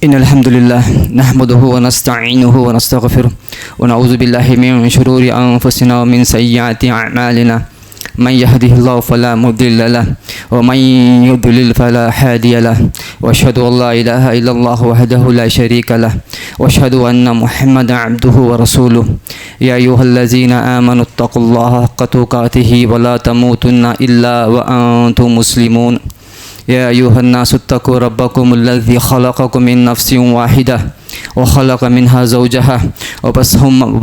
इन्नल हम्दुलिल्लाह नहमदुहु व नस्तईनुहु व नस्तगफिरुह व नऊज़ु बिल्लाहि मिन शुरूरि अनफुसिना व मिन सय्यिआति अअमालिना मन यहदिहिल्लाहु फला मुदिल्ल लहु व मन युद्लिल फला हादिय लहु व अशहदु अल्ला इलाहा इल्लल्लाह वहदहु ला शरीका लहु व अशहदु अन्ना मुहम्मदन अब्दुहु व रसूलुहु या अय्युहल्लज़ीना आमनुत्तक़ुल्लाहा हक़्क़ तुक़ातिहि व ला तमूतुन्ना इल्ला व अंतुम मुस्लिमून या अय्युहन्नासुत्तक़ू रब्बकुमुल्लज़ी ख़लक़कुम मिन नफ़्सिन वाहिदा व ख़लक़ मिन्हा ज़ौजहा व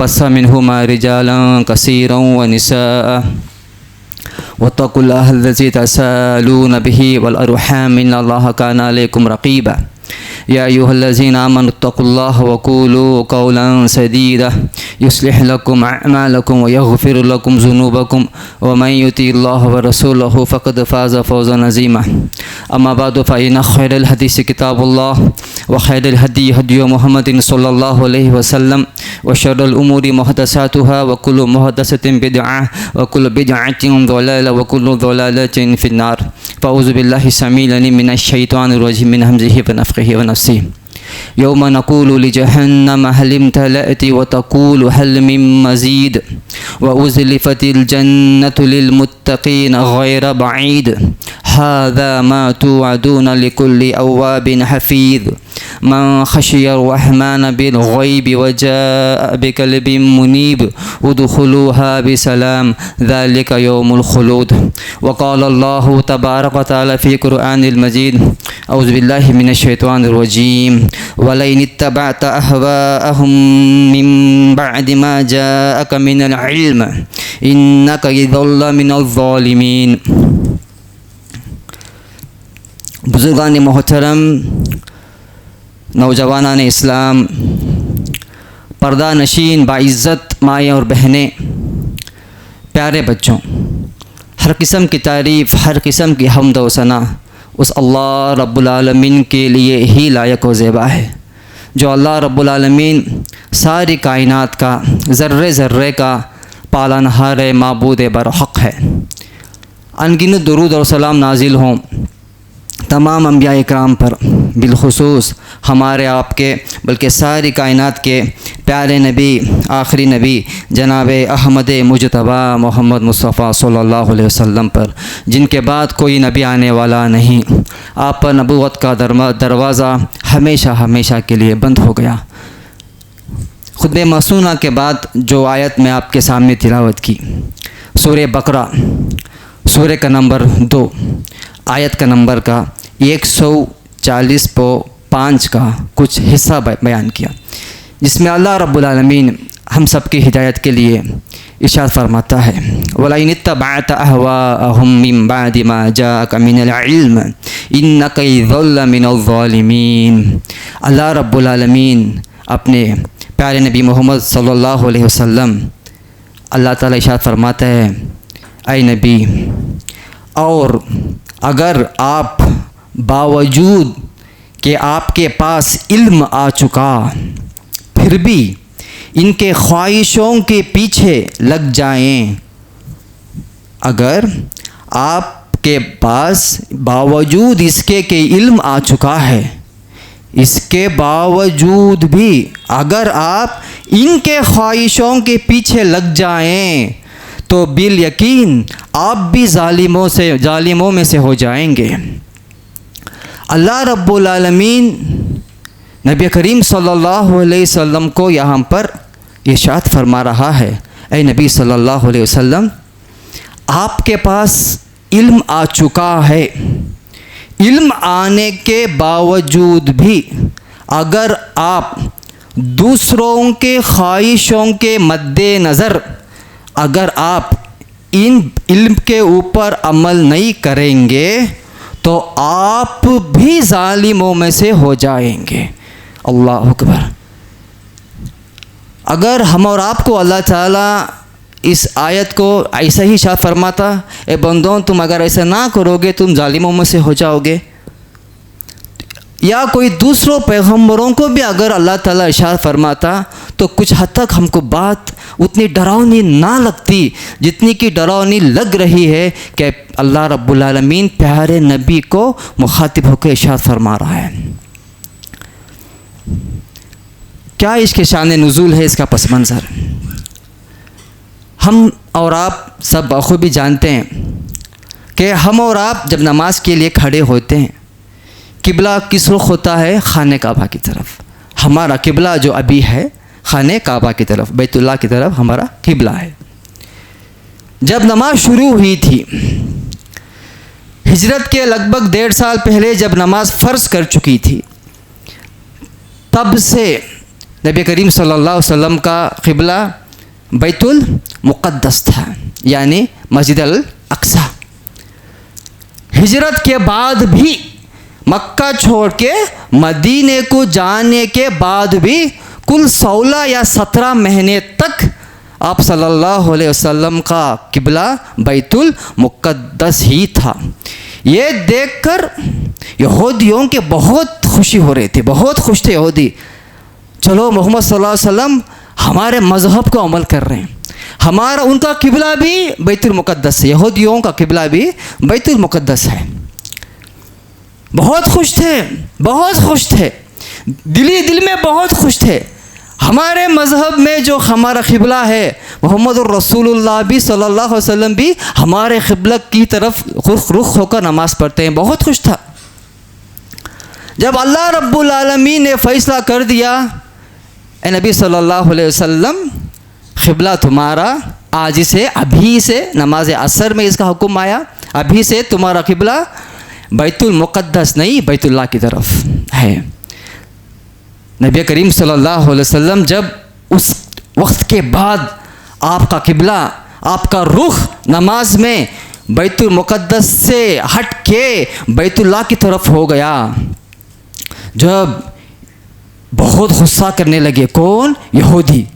बस्स मिन्हुमा रिजालन कसीरन व निसाअ वत्तक़ुल्लाहल्लज़ी तसाअलून बिही वल अर्हाम इन्नल्लाहा काना अलैकुम रक़ीबा या अय्युहल्लज़ीना आमनुत्तक़ुल्लाहा व क़ूलू क़ौलन सदीदा युस्लिह लकुम अअमालकुम व यग़फ़िर लकुम ज़ुनूबकुम व मन युतिइल्लाह व रसूलहु फ़क़द फ़ाज़ फ़ौज़न अज़ीमा अम्मा बअदु फ़इन्न ख़ैरल हदीस किताबुल्लाह व ख़ैरुल हदी हदी मुहम्मदिन सल्लल्लाहु अलैहि वसल्लम व शर्रुल उमूरि मुहदसातुहा व कुल्लु मुहदसतिन बिदअह व कुल्लु बिदअतिन ज़लाला व कुल्लु ज़लालतिन फ़िन्नार फ़अऊज़ु बिल्लाहि समील अलीम मिनश शैतानिर रजीम मिन हमज़िहि व नफ़ख़िहि व नफ़्सिहि यौम नक़ूलु लिजहन्नम हल इम्तलअति व तक़ूलु हल मिन मज़ीद व उज़्लिफ़तिल जन्नतु लिलमुत्तक़ीन गैर बईद हाज़ा मा तुअदून लिकुल्लि अव्वाबिन हफ़ीज़ मन ख़शियर रहमान बिल गैब व जाअ बिक़ल्बिन मुनीब उदख़ुलूहा बिसलाम ज़ालिका यौमुल ख़ुलूद व क़ाल अल्लाहु तबारक व तआला फ़ी क़ुरआनिल मजीद औज़ु बिल्लाहि मिनश शैतानिर रजीम वलइन इत्तबअत अहवाअहुम मिन बअदि मा जाअक मिनल इल्म इन्नका इज़्ज़ल मिनज़ ज़ालिमीन। बुज़ुर्गान मोहतरम, नौजवानान इस्लाम, पर्दा नशीन बाइज़्ज़त माएँ और बहनें, प्यारे बच्चों, हर किस्म की तारीफ़, हर किस्म की हम्द व सना उस अल्लाह रब्बुल आलमीन के लिए ही लायक व ज़ेबा है, जो अल्लाह रब्बुल आलमीन सारी कायनात का ज़र्रे ज़र्रे का पालनहार माबूद बरहक़ है। अनगिनत दुरूद और सलाम नाजिल हों तमाम अंबिया इकराम पर, बिलखुसूस हमारे आपके बल्कि सारी कायनात के प्यारे नबी, आखिरी नबी जनाब अहमद मुजतबा मोहम्मद मुस्तफ़ा सल्लल्लाहु अलैहि वसल्लम पर, जिनके बाद कोई नबी आने वाला नहीं। आप पर नबूवत का दरवाज़ा हमेशा हमेशा के लिए बंद हो गया। खुतबे मसूना के बाद जो आयत में आपके सामने तिलावत की, सूरह बकरा सूरह का नंबर 2 आयत का नंबर का 140.5 का कुछ हिस्सा बयान किया, जिसमें अल्लाह रब्बुल आलमीन हम सब की हिदायत के लिए इरशाद फरमाता है, वलइन इत्तबअत अहवाअहुम मिन बअदि मा जाअक मिनल इल्म इन्नका इज़्ज़ल मिनज़ ज़ालिमीन। अल्लाह रब्बुल आलमीन अपने प्यारे नबी मोहम्मद सल्लल्लाहु अलैहि वसल्लम, अल्लाह ताला इरशाद फरमाता है, ऐ नबी, और अगर आप बावजूद कि आपके पास इल्म आ चुका फिर भी इनके ख्वाहिशों के पीछे लग जाएं, अगर आपके पास बावजूद इसके कि इल्म आ चुका है, इसके बावजूद भी अगर आप इनके ख्वाहिशों के पीछे लग जाएं तो बिल यकीन आप भी जालिमों में से हो जाएंगे। अल्लाह रब्बुल आलमीन नबी करीम सल्लल्लाहु अलैहि वसल्लम को यहाँ पर इरशाद फरमा रहा है, ऐ नबी सल्लल्लाहु अलैहि वसल्लम, आपके पास इल्म आ चुका है, इल्म आने के बावजूद भी अगर आप दूसरों के ख्वाहिशों के मद्देनज़र अगर आप इन इल्म के ऊपर अमल नहीं करेंगे तो आप भी जालिमों में से हो जाएंगे। अल्लाह अकबर। अगर हम और आपको अल्लाह ताला इस आयत को ऐसा ही इरशाद फरमाता, ए बंदों तुम अगर ऐसा ना करोगे तुम जालिमों में से हो जाओगे, या कोई दूसरों पैगम्बरों को भी अगर अल्लाह ताला इरशाद फरमाता तो कुछ हद तक हमको बात उतनी डरावनी ना लगती जितनी कि डरावनी लग रही है कि अल्लाह रब्बुल आलमीन प्यारे नबी को मुखातिब होकर इरशाद फरमा रहा है। क्या इसके शान नुज़ूल है, इसका पस मंज़र। हम और आप सब बखूबी जानते हैं कि हम और आप जब नमाज के लिए खड़े होते हैं, किबला किस रुख होता है? खाने काबा की तरफ। हमारा किबला जो अभी है खाने काबा की तरफ, बैतुल्लाह की तरफ हमारा किबला है। जब नमाज शुरू हुई थी, हिजरत के लगभग 1.5 साल पहले जब नमाज फ़र्ज़ कर चुकी थी, तब से नबी करीम सल्लल्लाहु अलैहि वसल्लम का क़िबला बैतुल मुक़द्दस था, यानी मस्जिद अल अक्सा। हिजरत के बाद भी, मक्का छोड़ के मदीने को जाने के बाद भी कुल 16 या 17 महीने तक आप सल्लल्लाहु अलैहि वसल्लम का क़िबला बैतुल मुक़द्दस ही था। ये देखकर यहूदियों के बहुत खुशी हो रही थी, बहुत खुश थे यहूदी। चलो मोहम्मद सल्लल्लाहु अलैहि वसल्लम हमारे मज़हब को अमल कर रहे हैं, हमारा उनका क़िबला भी बैतुल मुक़द्दस है, यहूदियों का क़िबला भी बैतुल मुक़द्दस है। बहुत खुश थे, बहुत खुश थे, दिल में बहुत खुश थे। हमारे मज़हब में जो हमारा क़िबला है, मोहम्मद रसूलुल्लाह भी सल्लल्लाहु अलैहि वसल्लम भी हमारे क़िबला की तरफ रुख होकर नमाज़ पढ़ते हैं। बहुत खुश था। जब अल्लाह रब्बुल आलमीन ने फ़ैसला कर दिया, ए नबी सल्लल्लाहु अलैहि वसल्लम, क़िबला तुम्हारा आज से, अभी से, नमाज असर में इसका हुक्म आया, अभी से तुम्हारा क़िबला बैतुल मुक़द्दस नहीं बैतुल्लाह की तरफ है। नबी करीम सल्लल्लाहु अलैहि वसल्लम जब उस वक्त के बाद आपका क़िबला, आपका रुख नमाज में बैतुल मुक़द्दस से हट के बैतुल्लाह की तरफ हो गया, जब बहुत गुस्सा करने लगे। कौन? यहूदी।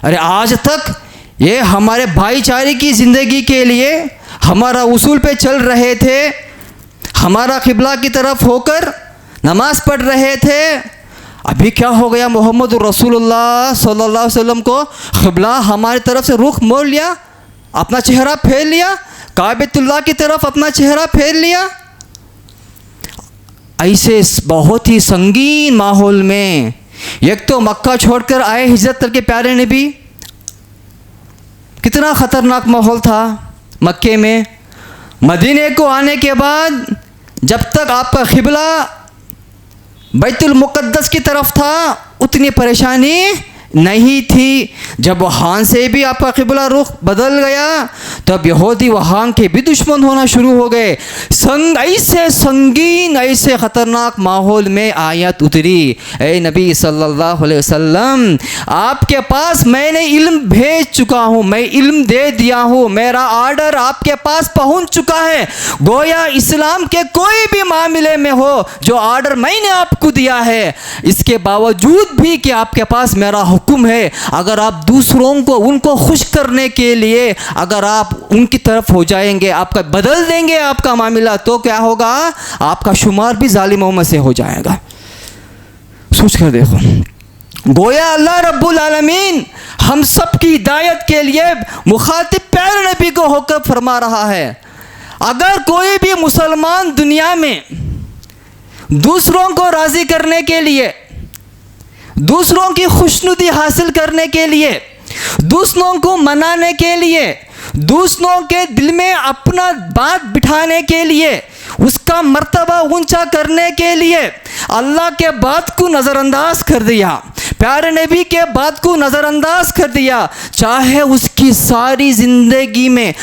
अरे आज तक ये हमारे भाईचारे की ज़िंदगी के लिए हमारा उसूल पे चल रहे थे, हमारा क़िबला की तरफ होकर नमाज पढ़ रहे थे, अभी क्या हो गया? मोहम्मद रसूलुल्लाह सल्लल्लाहु अलैहि वसल्लम को क़िबला हमारी तरफ से रुख मोड़ लिया, अपना चेहरा फेर लिया, काबतुल्लाह की तरफ अपना चेहरा फेर लिया। ऐसे बहुत ही संगीन माहौल में, एक तो मक्का छोड़कर आए हिजरत करके प्यारे नबी, कितना ख़तरनाक माहौल था मक्के में। मदीने को आने के बाद जब तक आपका क़िबला बैतुल मुक़द्दस की तरफ था, उतनी परेशानी नहीं थी। जब वहाँ से भी आपका क़िबला रुख बदल गया, तब यहूदी वहाँ के भी दुश्मन होना शुरू हो गए। ऐसे संगीन, ऐसे ख़तरनाक माहौल में आयत उतरी, ए नबी सल्लल्लाहु अलैहि वसल्लम, आपके पास मैंने इल्म भेज चुका हूँ, मैं इल्म दे दिया हूँ, मेरा आर्डर आपके पास पहुँच चुका है। गोया इस्लाम के कोई भी मामले में हो, जो आर्डर मैंने आपको दिया है, इसके बावजूद भी कि आपके पास मेरा हुक्म है, अगर आप दूसरों को, उनको खुश करने के लिए अगर आप उनकी तरफ हो जाएंगे, आपका बदल देंगे आपका मामला, तो क्या होगा? आपका शुमार भी जालिमों में से हो जाएगा। सोच कर देखो। गोया अल्लाह रब्बुल आलमीन हम सब की हिदायत के लिए मुखातिब प्यारे नबी को होकर फरमा रहा है, अगर कोई भी मुसलमान दुनिया में दूसरों को राज़ी करने के लिए, दूसरों की खुशनुदी हासिल करने के लिए, दूसरों को मनाने के लिए, दूसरों के दिल में अपना बात बिठाने के लिए, उसका मर्तबा ऊंचा करने के लिए अल्लाह के बात को नज़रअंदाज कर दिया, प्यारे नबी के बात को नज़रअंदाज कर दिया, चाहे उसकी सारी ज़िंदगी में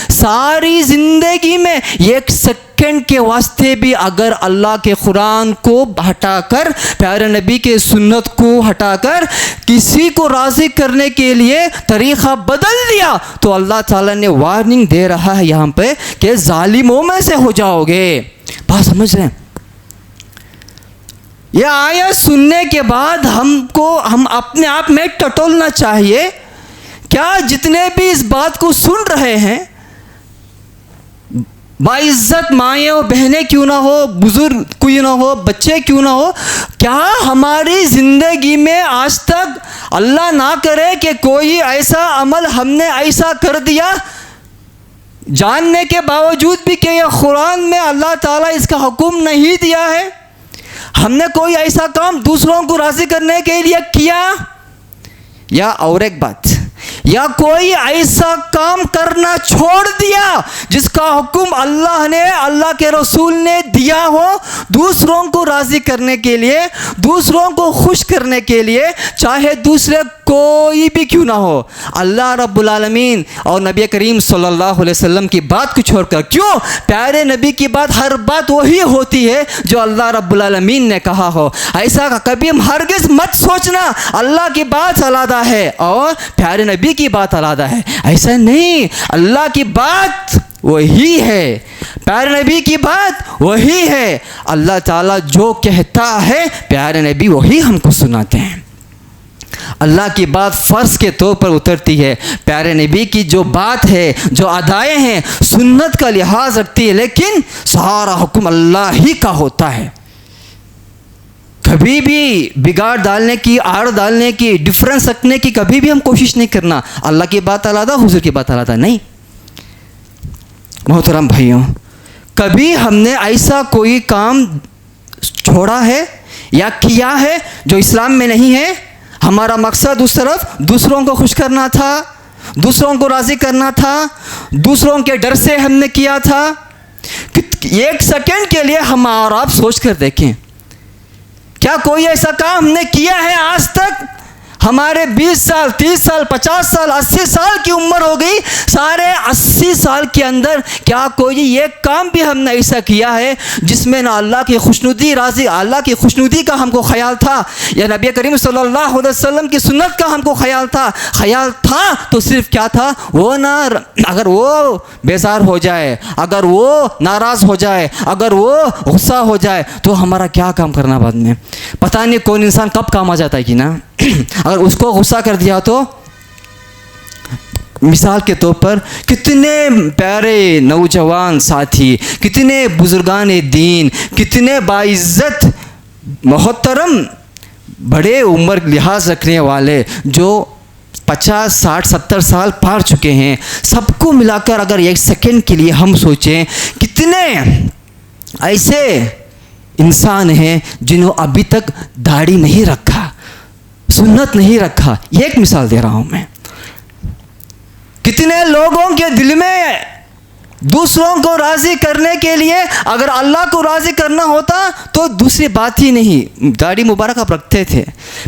एक सेकंड के वास्ते भी अगर अल्लाह के कुरान को हटाकर, प्यारे नबी के सुन्नत को हटाकर किसी को राज़ी करने के लिए तरीक़ा बदल दिया, तो अल्लाह ताला ने वार्निंग दे रहा है यहाँ पे कि जालिमों में से हो जाओगे। बात समझ रहे हैं? यह आयत सुनने के बाद हम अपने आप में टटोलना चाहिए, क्या जितने भी इस बात को सुन रहे हैं, बाइज्जत माएँ और बहनें क्यों ना हो, बुजुर्ग क्यों ना हो, बच्चे क्यों ना हो, क्या हमारी ज़िंदगी में आज तक अल्लाह ना करे कि कोई ऐसा अमल हमने ऐसा कर दिया, जानने के बावजूद भी कि यह कुरान में अल्लाह ताला इसका हुक्म नहीं दिया है, हमने कोई ऐसा काम दूसरों को राज़ी करने के लिए किया, या और एक बात, या कोई ऐसा काम करना छोड़ दिया जिसका हुक्म अल्लाह ने, अल्लाह के रसूल ने दिया हो, दूसरों को राज़ी करने के लिए, दूसरों को खुश करने के लिए, चाहे दूसरे कोई भी क्यों ना हो। अल्लाह रब्बुल आलमीन और नबी करीम सल्लल्लाहु अलैहि वसल्लम की बात को छोड़कर, क्यों, प्यारे नबी की बात, हर बात वही होती है जो अल्लाह रब्बुल आलमीन ने कहा हो। ऐसा कभी हम हरगिज़ मत सोचना अल्लाह की बात अलग है और प्यारे नबी की बात अलग है, ऐसा नहीं। अल्लाह की बात वही है, प्यारे नबी की बात वही है। अल्लाह ताला जो कहता है प्यारे नबी वही हमको सुनाते हैं। अल्लाह की बात फ़र्ज़ के तौर पर उतरती है, प्यारे नबी की जो बात है, जो अदाएँ हैं, सुन्नत का लिहाज रखती है, लेकिन सारा हुक्म अल्लाह ही का होता है। कभी भी बिगाड़ डालने की, आड़ डालने की, डिफरेंस रखने की कभी भी हम कोशिश नहीं करना। अल्लाह की बात अलग, हुजूर की बात अलग, नहीं। मोहतरम भाइयों, कभी हमने ऐसा कोई काम छोड़ा है या किया है जो इस्लाम में नहीं है? हमारा मकसद उस तरफ दूसरों को खुश करना था, दूसरों को राज़ी करना था, दूसरों के डर से हमने किया था। एक सेकंड के लिए हम और आप सोच कर देखें, क्या कोई ऐसा काम हमने किया है आज तक? हमारे 20 साल, 30 साल, 50 साल, 80 साल की उम्र हो गई, सारे 80 साल के अंदर क्या कोई एक काम भी हमने ऐसा किया है जिसमें ना अल्लाह की खुशनुदी राज़ी, अल्लाह की खुशनुदी का हमको ख्याल था, या नबी करीम सल्लल्लाहु अलैहि वसल्लम की सुन्नत का हमको ख्याल था? ख्याल था तो सिर्फ क्या था, वो ना, अगर वो बेजार हो जाए, अगर वो नाराज़ हो जाए, अगर वो गुस्सा हो जाए तो हमारा क्या काम करना बाद में? पता नहीं कौन इंसान कब काम आ जाता है कि ना। अगर उसको गुस्सा कर दिया तो, मिसाल के तौर पर कितने प्यारे नौजवान साथी, कितने बुजुर्गान दीन, कितने बाइज्जत मोहतरम बड़े उम्र लिहाज रखने वाले जो 50, 60, 70 साल पार चुके हैं, सबको मिलाकर अगर एक सेकंड के लिए हम सोचें, कितने ऐसे इंसान हैं जिन्होंने अभी तक दाढ़ी नहीं रखा, सुन्नत नहीं रखा। एक मिसाल दे रहा हूं मैं। कितने लोगों के दिल में दूसरों को राज़ी करने के लिए, अगर अल्लाह को राज़ी करना होता तो दूसरी बात ही नहीं, दाढ़ी मुबारक आप रखते थे।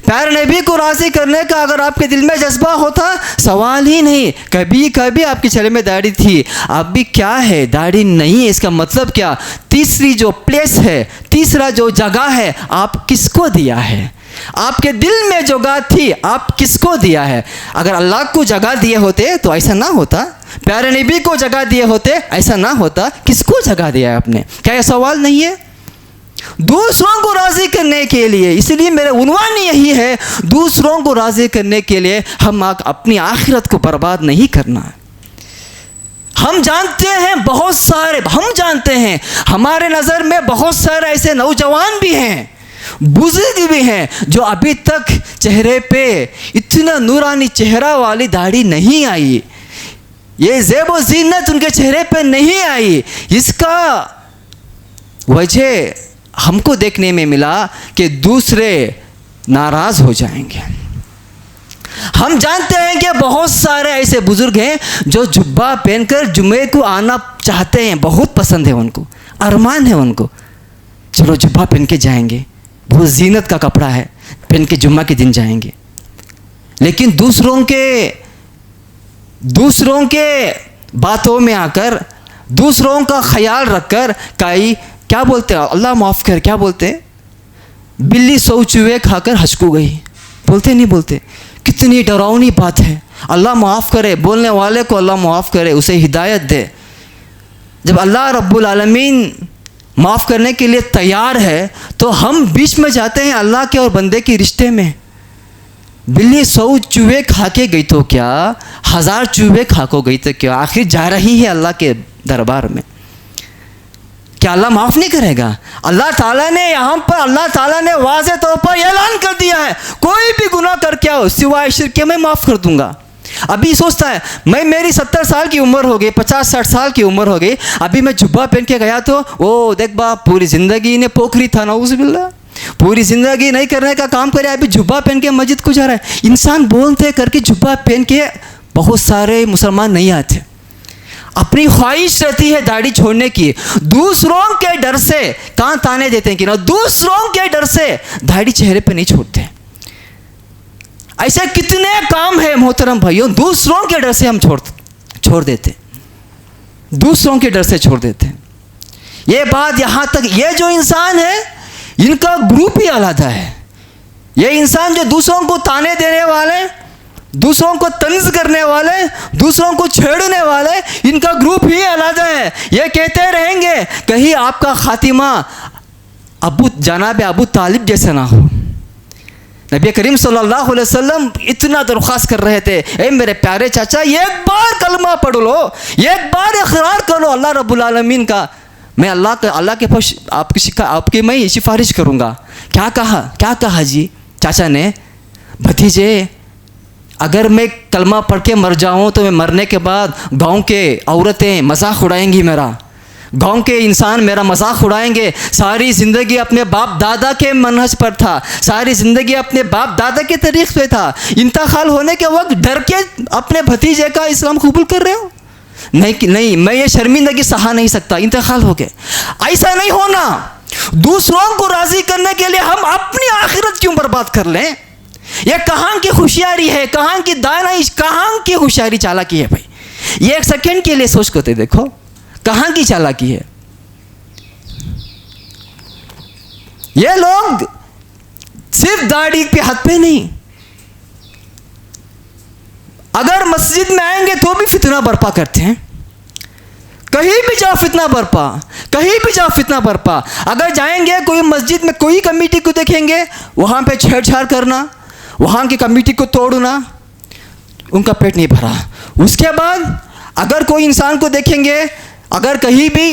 प्यारे नबी को राज़ी करने का अगर आपके दिल में जज्बा होता, सवाल ही नहीं। कभी कभी आपके चेहरे में दाढ़ी थी, अब भी क्या है, दाढ़ी नहीं है, इसका मतलब क्या? तीसरी जो प्लेस है, तीसरा जो जगह है, आप किसको दिया है? आपके दिल में जो जगह थी, आप किसको दिया है? अगर अल्लाह को जगह दिए होते तो ऐसा ना होता, प्यारे नबी को जगह दिए होते ऐसा ना होता। किसको जगह दिया है आपने? क्या यह सवाल नहीं है? दूसरों को राज़ी करने के लिए, इसलिए मेरा उन्वान यही है, दूसरों को राज़ी करने के लिए हम अपनी आखिरत को बर्बाद नहीं करना। हम जानते हैं बहुत सारे, हम जानते हैं हमारे नज़र में बहुत सारे ऐसे नौजवान भी हैं, बुजुर्ग भी हैं जो अभी तक चेहरे पे इतना नूरानी चेहरा वाली दाढ़ी नहीं आई, ये ज़ेब ज़ीनत उनके चेहरे पे नहीं आई। इसका वजह हमको देखने में मिला कि दूसरे नाराज़ हो जाएंगे। हम जानते हैं कि बहुत सारे ऐसे बुजुर्ग हैं जो जुब्बा पहनकर जुम्मे को आना चाहते हैं, बहुत पसंद है उनको, अरमान है उनको, चलो जुब्बा पहन के जाएंगे, बहुत जीनत का कपड़ा है, पहन के जुम्मा के दिन जाएंगे। लेकिन दूसरों के बातों में आकर, दूसरों का ख्याल रखकर कई क्या बोलते हैं, अल्लाह माफ़ कर, क्या बोलते हैं, बिल्ली 100 चूहे खाकर हचकू गई, बोलते नहीं बोलते? कितनी डरावनी बात है। अल्लाह माफ़ करे, बोलने वाले को अल्लाह माफ़ करे, उसे हिदायत दे। जब अल्लाह रब्बुल आलमीन माफ़ करने के लिए तैयार है तो हम बीच में जाते हैं अल्लाह के और बंदे के रिश्ते में। बिल्ली 100 चूहे खा के गई तो क्या, 1000 चूहे खा को गई तो क्या, आखिर जा रही है अल्लाह के दरबार में, क्या अल्लाह माफ़ नहीं करेगा? अल्लाह ताला ने यहाँ पर, अल्लाह ताला ने वाज़े तौर पर ऐलान कर दिया है, कोई भी गुनाह करके आओ सिवाय शिर्क के मैं माफ़ कर दूंगा। अभी सोचता है मैं, मेरी 70 साल की उम्र हो गई, 50-60 साल की उम्र हो गई, अभी मैं जुब्बा पहन के गया तो ओ देख बा पूरी ज़िंदगी ने पोखरी था, नाउज़ुबिल्लाह, पूरी ज़िंदगी नहीं करने का काम करे, अभी जुब्बा पहन के मस्जिद को जा रहा है। इंसान बोलते करके जुब्बा पहन के बहुत सारे मुसलमान नहीं आते। अपनी ख्वाहिश रहती है दाढ़ी छोड़ने की, दूसरों के डर से कहाँ ताने देते हैं कि ना, दूसरों के डर से दाढ़ी चेहरे पे नहीं छोड़ते। ऐसे कितने काम है मोहतरम भाइयों, दूसरों के डर से हम छोड़ देते, दूसरों के डर से छोड़ देते। ये बात यहाँ तक, ये जो इंसान है इनका ग्रुप ही अलग है। ये इंसान जो दूसरों को ताने देने वाले, दूसरों को तंज करने वाले, दूसरों को छेड़ने वाले, इनका ग्रुप ही अलग है। ये कहते रहेंगे कहीं आपका खातिमा जनाब अबू तालिब जैसे ना हो। नबी करीम सल्लल्लाहु अलैहि वसल्लम इतना दरख्वास्त कर रहे थे, ए मेरे प्यारे चाचा एक बार कलमा पढ़ लो, एक बार इकरार करो अल्लाह रब्बुल आलमीन का, मैं अल्लाह के पास आपकी मैं सिफारिश करूँगा। क्या कहा जी चाचा ने, भतीजे अगर मैं कलमा पढ़ के मर जाऊँ तो मैं मरने के बाद गांव के औरतें मजाक उड़ाएंगी, मेरा गांव के इंसान मेरा मजाक उड़ाएंगे। सारी ज़िंदगी अपने बाप दादा के मनहज पर था, सारी ज़िंदगी अपने बाप दादा के तरीक़ पे था, इंतकाल होने के वक्त डर के अपने भतीजे का इस्लाम कबूल कर रहे हो। नहीं, मैं ये शर्मिंदगी सहा नहीं सकता, इंतकाल हो गए। ऐसा नहीं होना। दूसरों को राज़ी करने के लिए हम अपनी आखिरत क्यों बर्बाद कर लें? ये कहाँ की होशियारी है, कहाँ की दानाइश, कहाँ की होशियारी चालाकी है भाई। ये एक सेकंड के लिए सोच करते देखो कहाँ की चालाकी है। ये लोग सिर्फ दाढ़ी पे हाथ पे नहीं, अगर मस्जिद में आएंगे तो भी फितना बर्पा करते हैं। कहीं भी जाओ फितना बर्पा, कहीं भी जाओ फितना बर्पा। अगर जाएंगे कोई मस्जिद में, कोई कमेटी को देखेंगे वहाँ पे छेड़छाड़ करना, वहाँ की कमेटी को तोड़ना, उनका पेट नहीं भरा। उसके बाद अगर कोई इंसान को देखेंगे, अगर कहीं भी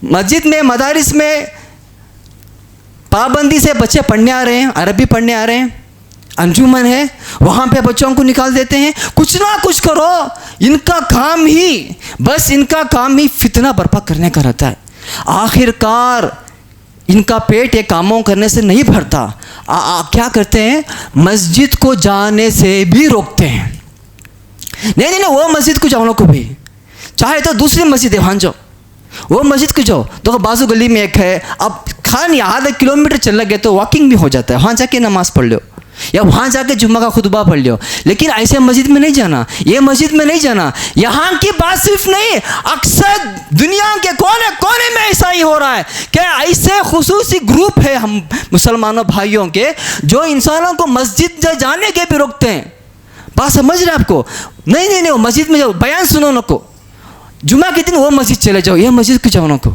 मस्जिद में, मदारिस में पाबंदी से बच्चे पढ़ने आ रहे हैं, अरबी पढ़ने आ रहे हैं, अंजुमन है, वहाँ पे बच्चों को निकाल देते हैं। कुछ ना कुछ करो, इनका काम ही फितना बर्पा करने का रहता है। आखिरकार इनका पेट ये कामों करने से नहीं भरता। क्या करते हैं, मस्जिद को जाने से भी रोकते हैं। नहीं, वो मस्जिद को जाओ को भी, चाहे तो दूसरी मस्जिद है वहाँ जाओ, वो मस्जिद को जाओ। तो बाजू गली में एक है, अब खान आधा किलोमीटर चल गए तो वॉकिंग भी हो जाता है, वहाँ जाके नमाज़ पढ़ लो या वहाँ जाके जुम्मा का खुतबा पढ़ लो। लेकिन ऐसे मस्जिद में नहीं जाना, ये मस्जिद में नहीं जाना। यहाँ की बात सिर्फ नहीं, अक्सर दुनिया के कोने कोने में ऐसा ही हो रहा है कि ऐसे खुसूसी ग्रुप है हम मुसलमानों भाइयों के, जो इंसानों को मस्जिद जाने के भी रोकते हैं। बात समझ रहे आपको? नहीं, वो मस्जिद में जाओ, बयान सुनो न को, जुम्मा के दिन वो मस्जिद चले जाओ, ये मस्जिद को जाओ न को।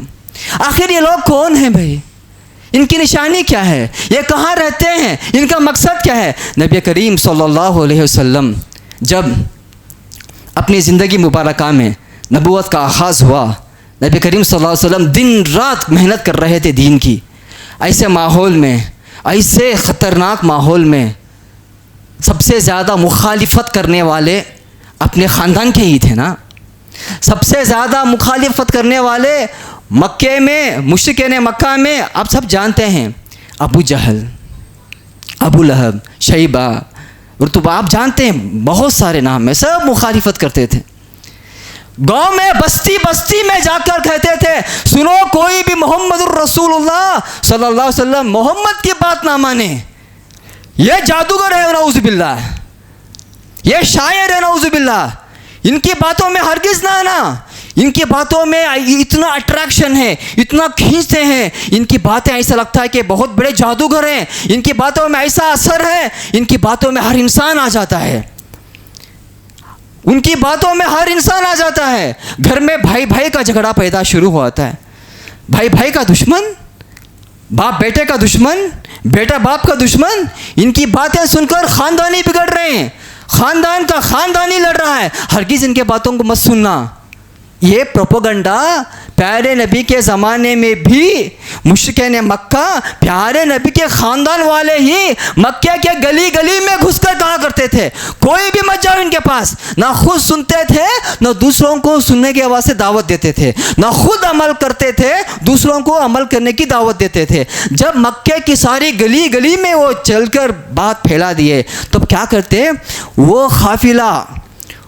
आखिर ये लोग कौन हैं भाई? इनकी निशानी क्या है? ये कहाँ रहते हैं? इनका मकसद क्या है? नबी करीम सल्लल्लाहु अलैहि वसल्लम जब अपनी ज़िंदगी मुबारका में नबूवत का आगाज़ हुआ, नबी करीम सल्लल्लाहु अलैहि वसल्लम दिन रात मेहनत कर रहे थे दीन की। ऐसे माहौल में, ऐसे ख़तरनाक माहौल में सबसे ज़्यादा मुखालिफत करने वाले अपने ख़ानदान के ही थे ना। सबसे ज़्यादा मुखालिफत करने वाले मक्के में, मुश्रिकीन मक्का में, आप सब जानते हैं, अबू जहल, अबू लहब, शैबा, रुतबा, आप जानते हैं, बहुत सारे नाम में, सब मुखालिफत करते थे। गांव में बस्ती बस्ती में जाकर कहते थे, सुनो कोई भी मोहम्मदुर रसूलुल्लाह सल्लल्लाहु अलैहि वसल्लम मोहम्मद की बात ना माने, ये जादूगर है नऊज़ुबिल्लाह, ये शायर है नऊज़ुबिल्लाह, इनकी बातों में हरगिज़ ना आना। इनकी बातों में इतना अट्रैक्शन है, इतना खींचते हैं, इनकी बातें ऐसा लगता है कि बहुत बड़े जादूगर हैं, इनकी बातों में ऐसा असर है, इनकी बातों में हर इंसान आ जाता है, उनकी बातों में हर इंसान आ जाता है। घर में भाई भाई का झगड़ा पैदा शुरू होता है, भाई भाई का दुश्मन, बाप बेटे का दुश्मन, बेटा बाप का दुश्मन। इनकी बातें सुनकर ख़ानदानी बिगड़ रहे हैं, ख़ानदान का ख़ानदानी लड़ रहा है। हरगिज़ इनके बातों को मत सुनना। ये प्रोपोगंडा प्यारे नबी के ज़माने में भी मुश्रिकीन मक्का प्यारे नबी के ख़ानदान वाले ही मक्के के गली गली में घुसकर कहा करते थे, कोई भी मत जाओ इनके पास। ना खुद सुनते थे, ना दूसरों को सुनने की आवाज़ से दावत देते थे, ना खुद अमल करते थे, दूसरों को अमल करने की दावत देते थे। जब मक्के की सारी गली गली में वो चलकर बात फैला दिए, तब क्या करते, वो काफिला,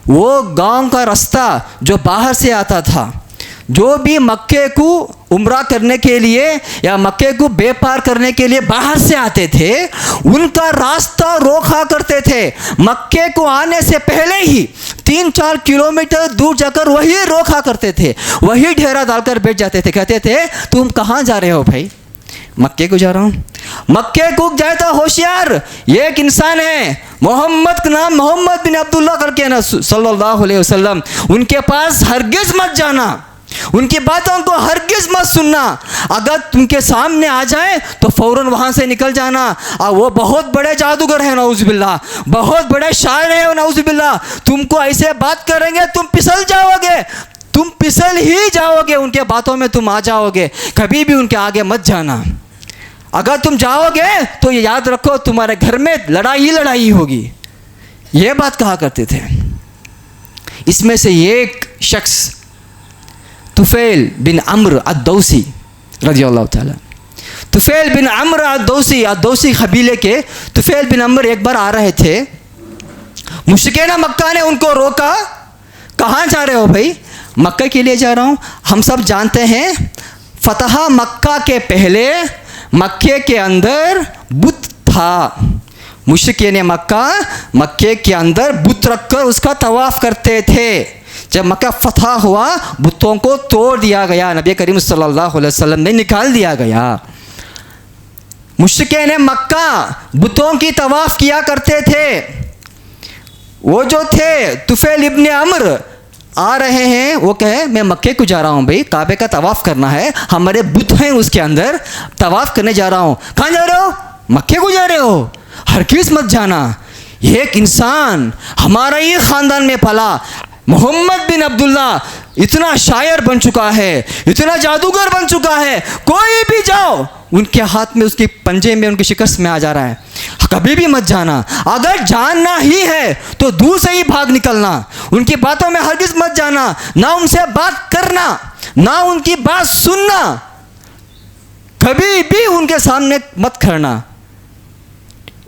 वो गांव का रास्ता जो बाहर से आता था, जो भी मक्के को उम्रा करने के लिए या मक्के को बेपार करने के लिए बाहर से आते थे, उनका रास्ता रोका करते थे। मक्के को आने से पहले ही 3-4 किलोमीटर दूर जाकर वही रोका करते थे, वही डेरा डालकर बैठ जाते थे। कहते थे, तुम कहाँ जा रहे हो भाई? मक्के को जा रहा हूँ। मक्के को जाए तो होशियार, ये एक इंसान है, मोहम्मद का नाम मोहम्मद बिन अब्दुल्ला करके ना सल्लल्लाहु अलैहि वसल्लम, उनके पास हरगिज़ मत जाना, उनकी बातों को हरगिज़ मत सुनना। अगर तुमके सामने आ जाए तो फ़ौरन वहाँ से निकल जाना। वो बहुत बड़े जादूगर हैं नऊज़ुबिल्लाह, बहुत बड़े शायर हैं नऊज़ुबिल्लाह, तुमको ऐसे बात करेंगे तुम फिसल जाओगे, तुम फिसल ही जाओगे, उनके बातों में तुम आ जाओगे। कभी भी उनके आगे मत जाना। अगर तुम जाओगे तो ये याद रखो, तुम्हारे घर में लड़ाई ही लड़ाई होगी। ये बात कहा करते थे। इसमें से एक शख्स तुफैल बिन अम्र अद-दौसी रज़ियल्लाहु ताला, तुफैल बिन अम्र अद-दौसी कबीले के तुफैल बिन अम्र एक बार आ रहे थे। मुश्रिकीन मक्का ने उनको रोका, कहाँ जा रहे हो भाई? मक्का के लिए जा रहा हूँ। हम सब जानते हैं फतह मक्का के पहले मक्के के अंदर बुत था। मुश्रिकीन मक्का मक्के के अंदर बुत रखकर उसका तवाफ़ करते थे। जब मक्का फतह हुआ, बुतों को तोड़ दिया गया, नबी करीम सल्लल्लाहु अलैहि वसल्लम ने निकाल दिया गया। मुश्रिकीन मक्का बुतों की तवाफ़ किया करते थे। वो जो थे तुफैल इब्न अम्र आ रहे हैं, वो कहे मैं मक्के को जा रहा हूँ भाई, काबे का तवाफ़ करना है, हमारे बुत हैं उसके अंदर, तवाफ़ करने जा रहा हूँ। कहाँ जा रहे हो? मक्के को जा रहे हो? हरगिज़ मत जाना। एक इंसान हमारा ही ख़ानदान में पला, मोहम्मद बिन अब्दुल्ला इतना शायर बन चुका है, इतना जादूगर बन चुका है, कोई भी जाओ उनके हाथ में, उसके पंजे में, उनकी शिकस्त में आ जा रहा है। कभी भी मत जाना। अगर जानना ही है तो दूर से ही भाग निकलना, उनकी बातों में हरगिज़ मत जाना, ना उनसे बात करना, ना उनकी बात सुनना, कभी भी उनके सामने मत खड़ना।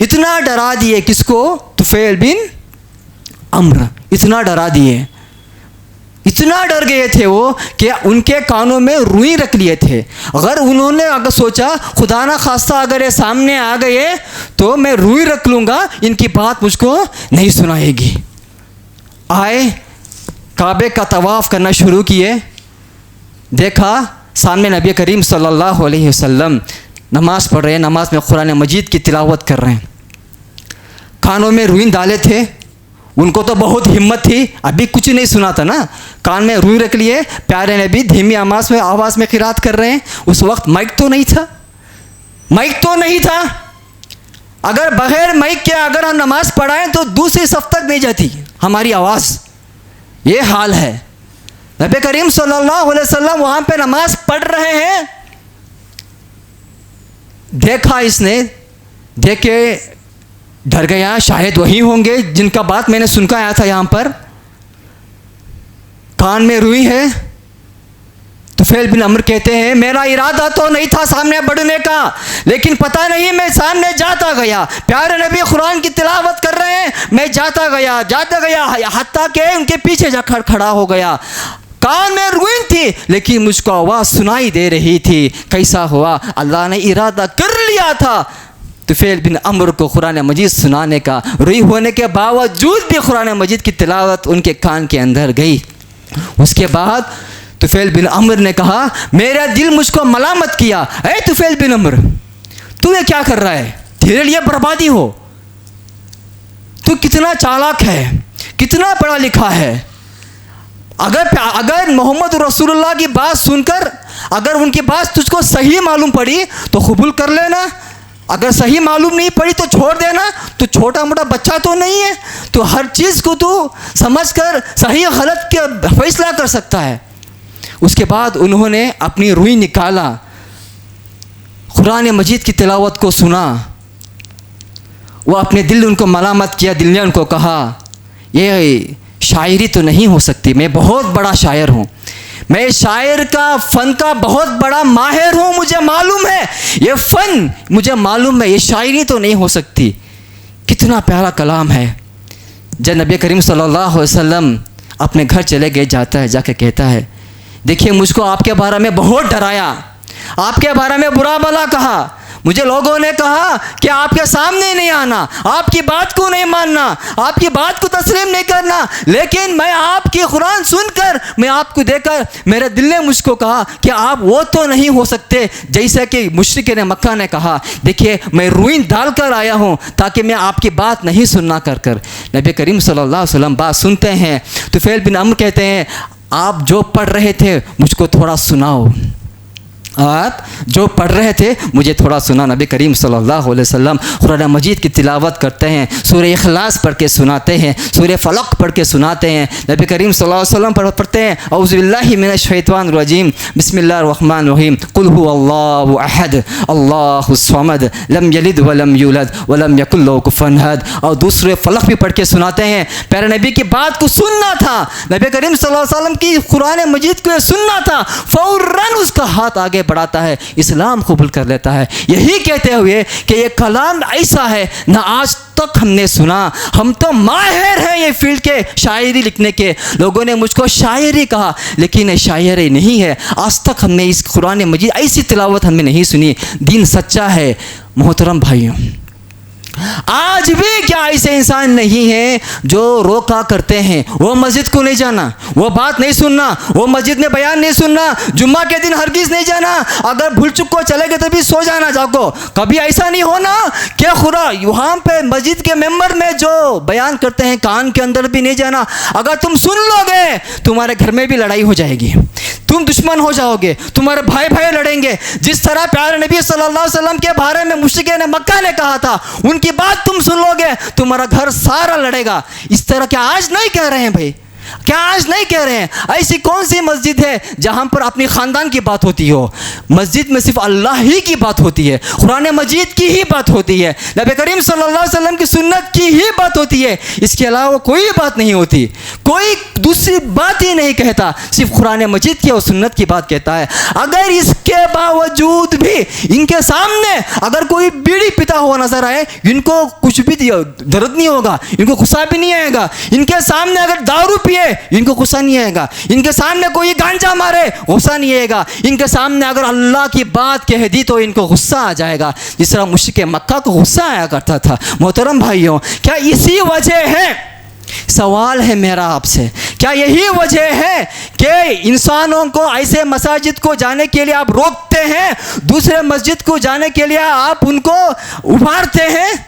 इतना डरा दिए किसको? तुफैल बिन अम्र, इतना डरा दिए, इतना डर गए थे वो कि उनके कानों में रुई रख लिए थे। अगर सोचा खुदा ना खास्ता अगर ये सामने आ गए तो मैं रुई रख लूँगा, इनकी बात मुझको नहीं सुनाएगी। आए, काबे का तवाफ़ करना शुरू किए। देखा सामने नबी करीम सल्लल्लाहु अलैहि वसल्लम नमाज़ पढ़ रहे हैं, नमाज में कुरान मजीद की तिलावत कर रहे हैं, कानों में रुई डाले थे। उनको तो बहुत हिम्मत थी, अभी कुछ नहीं सुना था ना, कान में रुई रख लिए, प्यारे नबी धीमी आवाज़ में क़िरात कर रहे हैं। उस वक्त माइक तो नहीं था, माइक तो नहीं था। अगर बग़ैर माइक के अगर हम नमाज़ पढ़ाएं तो दूसरी सफ तक नहीं जाती हमारी आवाज़। ये हाल है। नबी करीम सल्लल्लाहु अलैहि वसल्लम वहाँ पे नमाज़ पढ़ रहे हैं। देखा इसने, देख के डर गया, शायद वही होंगे जिनका बात मैंने सुनकर आया था यहाँ पर। कान में रुई है। तुफैल बिन अम्र कहते हैं, मेरा इरादा तो नहीं था सामने बढ़ने का, लेकिन पता नहीं मैं सामने जाता गया। प्यारे नबी कुरान की तिलावत कर रहे हैं, मैं जाता गया हत्ता के उनके पीछे जाकर खड़ा हो गया। कान में रुई थी लेकिन मुझको आवाज़ सुनाई दे रही थी। कैसा हुआ? अल्लाह ने इरादा कर लिया था तुफैल बिन अम्र को कुरान मजीद सुनाने का। रुई होने के बावजूद भी कुरान मजीद की तिलावत उनके कान के अंदर गई। उसके बाद तुफैल बिन अम्र ने कहा, मेरा दिल मुझको मलामत किया, ऐ तुफैल बिन अम्र, तू ये क्या कर रहा है? तेरे लिए बर्बादी हो। तू कितना चालाक है, कितना पढ़ा लिखा है। अगर मोहम्मद रसूलुल्लाह की बात सुनकर अगर उनकी बात तुझको सही मालूम पड़ी तो कबूल कर लेना, अगर सही मालूम नहीं पड़ी तो छोड़ देना। तो छोटा मोटा बच्चा तो नहीं है, तो हर चीज़ को तू समझ कर सही गलत का फैसला कर सकता है। उसके बाद उन्होंने अपनी रूई निकाला, कुरान मजीद की तिलावत को सुना। वो अपने दिल उनको मलामत किया, दिल ने उनको कहा ये शायरी तो नहीं हो सकती, मैं बहुत बड़ा शायर हूँ, मैं शायर का फ़न का बहुत बड़ा माहिर हूँ, मुझे मालूम है ये फ़न, मुझे मालूम है ये शायरी तो नहीं हो सकती। कितना प्यारा कलाम है। जब नबी करीम सल्लल्लाहु अलैहि वसल्लम अपने घर चले गए, जाता है, जाके कहता है देखिए मुझको आपके बारे में बहुत डराया, आपके बारे में बुरा भला कहा, मुझे लोगों ने कहा कि आपके सामने नहीं आना, आपकी बात को नहीं मानना, आपकी बात को तस्लीम नहीं करना, लेकिन मैं आपकी कुरान सुनकर, मैं आपको देखकर मेरे दिल ने मुझको कहा कि आप वो तो नहीं हो सकते जैसे कि मुशरिकीन मक्का ने कहा। देखिए मैं रूई डाल कर आया हूँ ताकि मैं आपकी बात नहीं सुनना कर। नबी करीम सल्लल्लाहु अलैहि वसल्लम बात सुनते हैं। तुफैल बिन अम्र कहते हैं आप जो पढ़ रहे थे मुझको थोड़ा सुनाओ, आप जो पढ़ रहे थे मुझे थोड़ा सुना। नबी करीम सल्लल्लाहु अलैहि वसल्लम कुरान मजीद की तिलावत करते हैं, सूरह इखलास पढ़ के सुनाते हैं, सूरह फलक पढ़ के सुनाते हैं। नबी करीम सल्लल्लाहु अलैहि वसल्लम पढ़ते हैं औज़ु बिल्लाहि मिनश शैतानिर रजीम बिस्मिल्लाहिर रहमानिर रहीम कुल हुवल्लाहु अहद अल्लाहुस समद लम यलिद वलम यूलद वलम यकुल लहू कुफुवन अहद। और दूसरे फलक भी पढ़ के सुनाते हैं। प्यारे नबी की बात को सुनना था, नबी करीम सल्लल्लाहु अलैहि वसल्लम की कुरान मजीद को सुनना था, फ़ौरन उसका हाथ आगे बढ़ाता है, इस्लाम कबूल कर लेता है। यही कहते हुए कि ये कलाम ऐसा है ना आज तक हमने सुना, हम तो माहिर हैं ये फील्ड के शायरी लिखने के, लोगों ने मुझको शायरी कहा लेकिन ये शायरी नहीं है। आज तक हमने इस कुरान मजीद ऐसी तिलावत हमने नहीं सुनी। दीन सच्चा है मोहतरम भाइयों। आज भी क्या ऐसे इंसान नहीं है जो रोका करते हैं, वो मस्जिद को नहीं जाना, वो बात नहीं सुनना, वो मस्जिद में बयान नहीं सुनना, जुम्मा के दिन हरगिज़ नहीं जाना, अगर भूल चुक को चले गए तभी सो जाना जाको। कभी ऐसा नहीं होना क्या खुदा वहाँ पे मस्जिद के मेंबर में जो बयान करते हैं कान के अंदर भी नहीं जाना। अगर तुम सुन लोगे तुम्हारे घर में भी लड़ाई हो जाएगी, तुम दुश्मन हो जाओगे, तुम्हारे भाई भाई लड़ेंगे। जिस तरह प्यारे नबी सल्लल्लाहु अलैहि वसल्लम के बारे में मुशरिकीन मक्का ने कहा था, उनकी बात तुम सुन लोगे तुम्हारा घर सारा लड़ेगा। इस तरह क्या आज नहीं कह रहे हैं भाई, क्या आज नहीं कह रहे हैं? ऐसी कौन सी मस्जिद है जहाँ पर अपनी ख़ानदान की बात होती हो? मस्जिद में सिर्फ अल्लाह ही की बात होती है, कुरान मजीद की ही बात होती है, नबी करीम सल्लल्लाहु अलैहि वसल्लम की सुन्नत की ही बात होती है। इसके अलावा कोई बात नहीं होती, कोई दूसरी बात ही नहीं कहता, सिर्फ कुरान मजीद की और सुन्नत की बात कहता है। अगर इसके बावजूद भी इनके सामने अगर कोई बीड़ी पीता हुआ नजर आए, इनको कुछ भी दर्द नहीं होगा, इनको गुस्सा भी नहीं आएगा। इनके सामने अगर दारू पिए इनको गुस्सा नहीं आएगा, इनके सामने कोई गांजा मारे गुस्सा नहीं आएगा, इनके सामने अगर अल्लाह की बात कह दी तो इनको गुस्सा आ जाएगा, जिस तरह मुशरिक मक्का को गुस्सा आया करता था। मोहतरम भाइयों, क्या इसी वजह है, सवाल है मेरा आपसे, क्या यही वजह है कि इंसानों को ऐसे मसाजिद को जाने के लिए आप रोकते हैं, दूसरे मस्जिद को जाने के लिए आप उनको उभारते हैं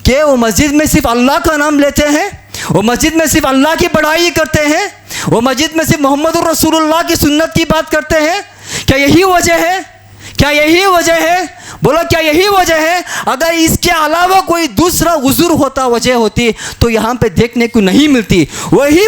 कि वो मस्जिद में सिर्फ अल्लाह का नाम लेते हैं, वो मस्जिद में सिर्फ अल्लाह की बड़ाई करते हैं, वो मस्जिद में सिर्फ मोहम्मद रसूलुल्लाह की सुन्नत की बात करते हैं? क्या यही वजह है? क्या यही वजह है? बोलो क्या यही वजह है? अगर इसके अलावा कोई दूसरा उज़ुर होता, वजह होती तो यहाँ पे देखने को नहीं मिलती।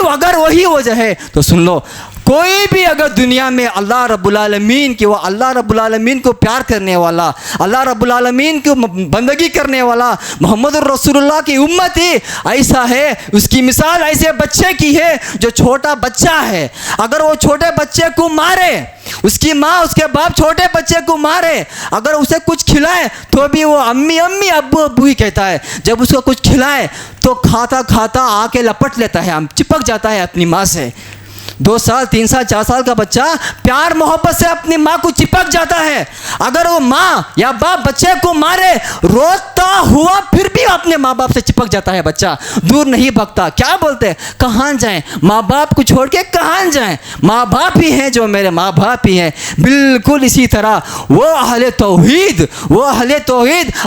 अगर वही वजह है तो सुन लो, कोई भी अगर दुनिया में अल्लाह रब्बुल आलमीन की, वो अल्लाह रब्बुल आलमीन को प्यार करने वाला, अल्लाह रब्बुल आलमीन को बंदगी करने वाला मोहम्मद रसूलुल्लाह की उम्मत ही ऐसा है, उसकी मिसाल ऐसे बच्चे की है जो छोटा बच्चा है, अगर वो छोटे बच्चे को मारे, उसकी माँ उसके बाप छोटे बच्चे को मारे, अगर उसे कुछ खिलाए तो भी वो अम्मी अम्मी अब्बू अब्बू ही कहता है, जब उसको कुछ खिलाए तो खाता खाता आके लपट लेता है, चिपक जाता है अपनी माँ से। 2 साल 3 साल 4 साल का बच्चा प्यार मोहब्बत से अपनी माँ को चिपक जाता है। अगर वो माँ या बाप बच्चे को मारे, रोता हुआ फिर भी अपने माँ बाप से चिपक जाता है, बच्चा दूर नहीं भागता। क्या बोलते हैं, कहाँ जाएं, माँ बाप को छोड़ के कहाँ जाएं, माँ बाप ही हैं जो मेरे माँ बाप ही हैं। बिल्कुल इसी तरह वो अहले तौहीद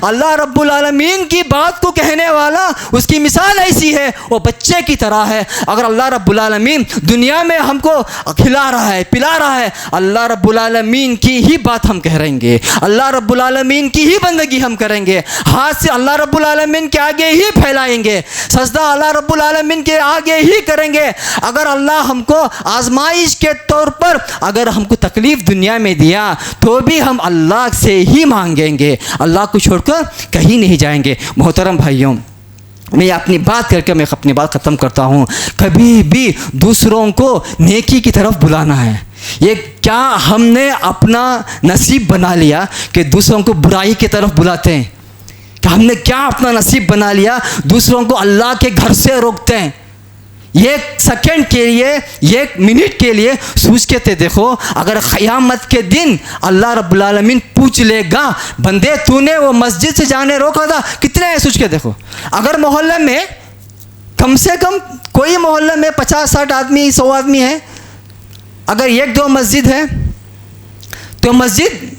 अल्लाह रब्बुल आलमीन की बात को कहने वाला, उसकी मिसाल ऐसी है, वो बच्चे की तरह है। अगर अल्लाह रब्बुल आलमीन दुनिया में हमको खिला रहा है, पिला रहा है, अल्लाह रब्बुल आलमीन की ही बात हम कह रहेंगे, अल्लाह रब्बुल आलमीन की ही बंदगी हम करेंगे, हाथ से अल्लाह रब्बुल आलमीन के आगे ही फैलाएंगे, सजदा अल्लाह रब्बुल आलमीन के आगे ही करेंगे। अगर अल्लाह हमको आजमाइश के तौर पर अगर हमको तकलीफ़ दुनिया में दिया तो भी हम अल्लाह से ही मांगेंगे, अल्लाह को छोड़कर कहीं नहीं जाएंगे। मोहतरम भाइयों, मैं अपनी बात करके मैं अपनी बात ख़त्म करता हूँ। कभी भी दूसरों को नेकी की तरफ बुलाना है। ये क्या हमने अपना नसीब बना लिया कि दूसरों को बुराई की तरफ बुलाते हैं? कि हमने क्या अपना नसीब बना लिया दूसरों को अल्लाह के घर से रोकते हैं? एक सेकंड के लिए, एक मिनट के लिए सोच के ते देखो, अगर क़यामत के दिन अल्लाह रब्बुल आलमीन पूछ लेगा, बंदे तूने वो मस्जिद से जाने रोका था, कितने हैं? सोच के देखो। अगर मोहल्ले में कम से कम कोई मोहल्ले में 50-60 आदमी, 100 आदमी है, अगर 1-2 मस्जिद है तो मस्जिद,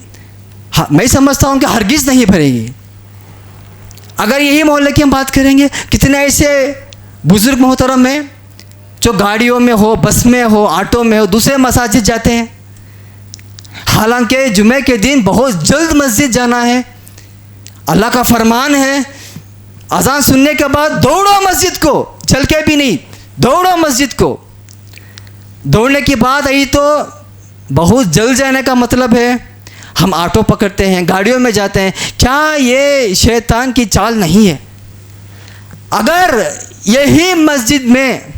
हाँ, मैं समझता हूँ कि हरगिज़ नहीं भरेगी। अगर यही मोहल्ले की हम बात करेंगे, कितने ऐसे बुज़ुर्ग मोहतरम हैं जो गाड़ियों में हो, बस में हो, ऑटो में हो, दूसरे मसाजिद जाते हैं, हालांकि जुमे के दिन बहुत जल्द मस्जिद जाना है। अल्लाह का फरमान है, अजान सुनने के बाद दौड़ो मस्जिद को, चल के भी नहीं, दौड़ो मस्जिद को। दौड़ने की बात आई तो बहुत जल्द जाने का मतलब है हम ऑटो पकड़ते हैं, गाड़ियों में जाते हैं। क्या ये शैतान की चाल नहीं है? अगर यही मस्जिद में,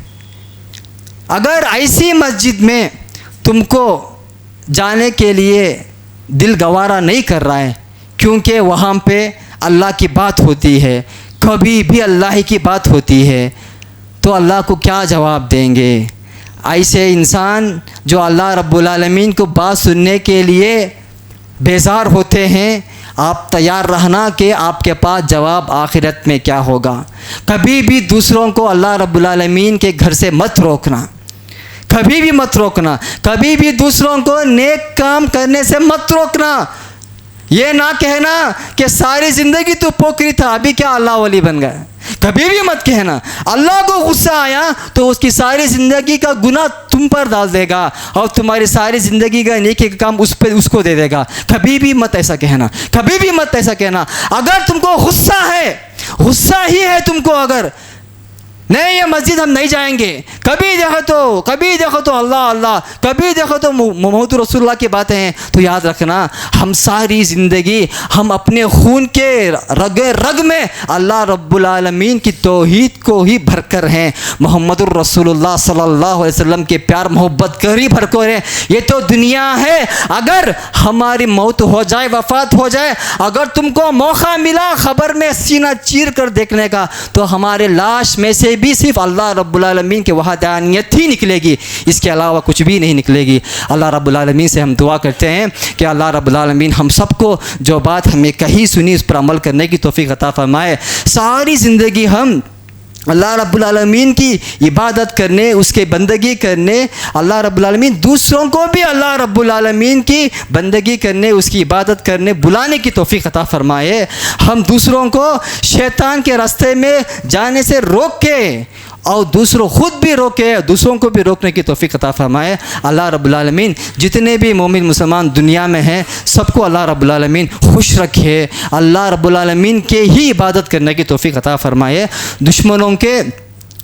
अगर ऐसी मस्जिद में तुमको जाने के लिए दिल गवारा नहीं कर रहा है, क्योंकि वहाँ पे अल्लाह की बात होती है, कभी भी अल्लाह की बात होती है, तो अल्लाह को क्या जवाब देंगे? ऐसे इंसान जो अल्लाह रब्बुल आलमीन को बात सुनने के लिए बेजार होते हैं, आप तैयार रहना कि आपके पास जवाब आखिरत में क्या होगा। कभी भी दूसरों को अल्लाह रब्बुल आलमीन के घर से मत रोकना, कभी भी मत रोकना, कभी भी दूसरों को नेक काम करने से मत रोकना। ये ना कहना कि सारी ज़िंदगी तो पोखरी था, अभी क्या अल्लाह वली बन गया, कभी भी मत कहना। अल्लाह को गुस्सा आया तो उसकी सारी ज़िंदगी का गुनाह तुम पर डाल देगा और तुम्हारी सारी ज़िंदगी का नेकी का काम उस पर उसको दे देगा। कभी भी मत ऐसा कहना, कभी भी मत ऐसा कहना। अगर तुमको गुस्सा है, गुस्सा ही है तुमको, अगर नहीं ये मस्जिद हम नहीं जाएंगे, कभी देखो तो अल्लाह अल्लाह, कभी देखो तो मोहम्मद रसूलुल्लाह की बातें हैं, तो याद रखना हम सारी ज़िंदगी हम अपने खून के रग में अल्लाह रब्बुल आलमीन की तौहीद को ही भरकर हैं, मोहम्मद रसूलुल्लाह सल्लल्लाहु अलैहि वसल्लम के प्यार मोहब्बत कर ही भरकर हैं। ये तो दुनिया है, अगर हमारी मौत हो जाए, वफ़ात हो जाए, अगर तुमको मौका मिला ख़बर में सीना चीर कर देखने का, तो हमारे लाश में से भी सिर्फ अल्लाह रब्बुल आलमीन के वहदानियत ही निकलेगी, इसके अलावा कुछ भी नहीं निकलेगी। अल्लाह रब्बुल आलमीन से हम दुआ करते हैं कि अल्लाह रब्बुल आलमीन हम सबको जो बात हमें कही सुनी उस पर अमल करने की तौफीक अता फरमाए। सारी ज़िंदगी हम अल्लाह रब्बुल आलमीन की इबादत करने, उसके बंदगी करने, अल्लाह रब्बुल आलमीन दूसरों को भी अल्लाह रब्बुल आलमीन की बंदगी करने, उसकी इबादत करने, बुलाने की तौफीक अता फरमाए। हम दूसरों को शैतान के रास्ते में जाने से रोक के और दूसरों खुद भी रोके, दूसरों को भी रोकने की तौफीक अता फरमाए। अल्लाह रब्बुल आलमीन जितने भी मोमिन मुसलमान दुनिया में हैं सबको अल्लाह रब्बुल आलमीन खुश रखे, अल्लाह रब्बुल आलमीन के ही इबादत करने की तौफीक अता फरमाए। दुश्मनों के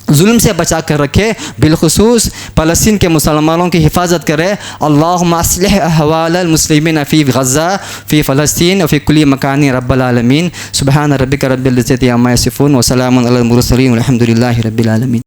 जुल्म से बचा कर रखे, बिलखुसूस फ़लस्तीन के मुसलमानों की हिफाजत करे। अल्लाहुम्मा अस्लिह अहवाल मुस्लिमीन फ़ी गज़ा फ़ी फ़लस्तीन फ़ी कुल्ली मकान रब्बल आलमीन। सुब्हान रब्बिका रब्बिल इज़्ज़ति अम्मा यसिफ़ून व सलामुन अलल मुरसलीन वल्हम्दुलिल्लाहि रब्बिल आलमीन।